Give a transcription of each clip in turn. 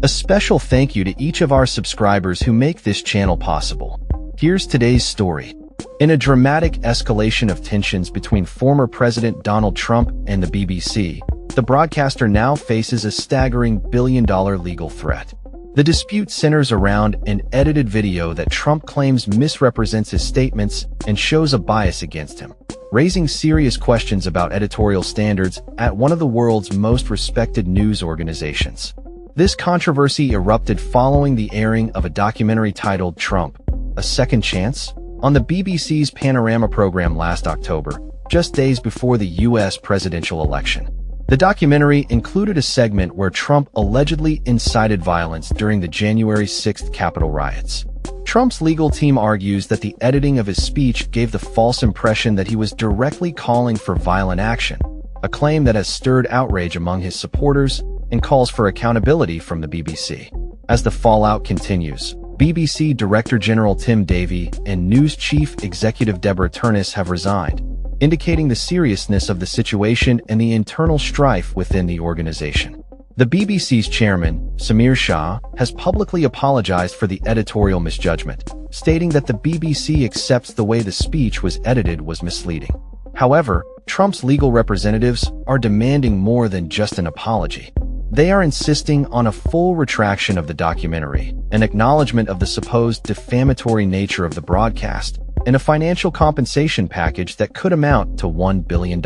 A special thank you to each of our subscribers who make this channel possible. Here's today's story. In a dramatic escalation of tensions between former President Donald Trump and the BBC, the broadcaster now faces a staggering billion-dollar legal threat. The dispute centers around an edited video that Trump claims misrepresents his statements and shows a bias against him, raising serious questions about editorial standards at one of the world's most respected news organizations. This controversy erupted following the airing of a documentary titled Trump, A Second Chance? On the BBC's Panorama program last October, just days before the U.S. presidential election. The documentary included a segment where Trump allegedly incited violence during the January 6th Capitol riots. Trump's legal team argues that the editing of his speech gave the false impression that he was directly calling for violent action, a claim that has stirred outrage among his supporters and calls for accountability from the BBC. As the fallout continues, BBC Director General Tim Davie and News Chief Executive Deborah Turnus have resigned, indicating the seriousness of the situation and the internal strife within the organization. The BBC's chairman, Samir Shah, has publicly apologized for the editorial misjudgment, stating that the BBC accepts the way the speech was edited was misleading. However, Trump's legal representatives are demanding more than just an apology. They are insisting on a full retraction of the documentary, an acknowledgement of the supposed defamatory nature of the broadcast, and a financial compensation package that could amount to $1 billion.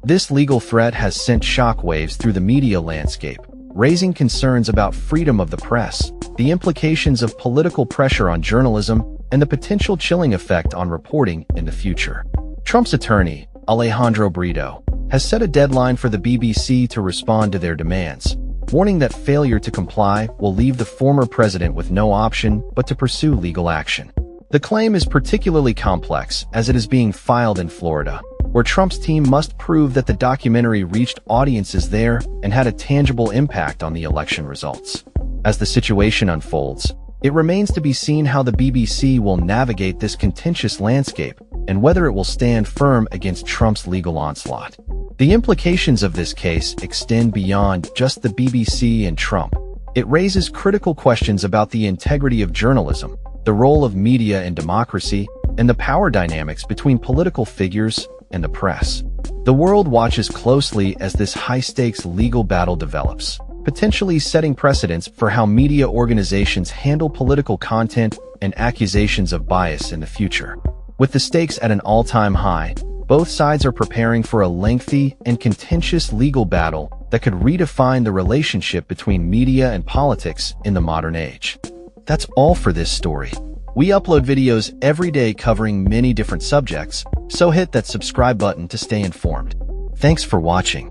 This legal threat has sent shockwaves through the media landscape, raising concerns about freedom of the press, the implications of political pressure on journalism, and the potential chilling effect on reporting in the future. Trump's attorney, Alejandro Brito, has set a deadline for the BBC to respond to their demands, warning that failure to comply will leave the former president with no option but to pursue legal action. The claim is particularly complex as it is being filed in Florida, where Trump's team must prove that the documentary reached audiences there and had a tangible impact on the election results. As the situation unfolds, it remains to be seen how the BBC will navigate this contentious landscape and whether it will stand firm against Trump's legal onslaught. The implications of this case extend beyond just the BBC and Trump. It raises critical questions about the integrity of journalism, the role of media in democracy, and the power dynamics between political figures and the press. The world watches closely as this high-stakes legal battle develops, potentially setting precedents for how media organizations handle political content and accusations of bias in the future. With the stakes at an all-time high, both sides are preparing for a lengthy and contentious legal battle that could redefine the relationship between media and politics in the modern age. That's all for this story. We upload videos every day covering many different subjects, so hit that subscribe button to stay informed. Thanks for watching.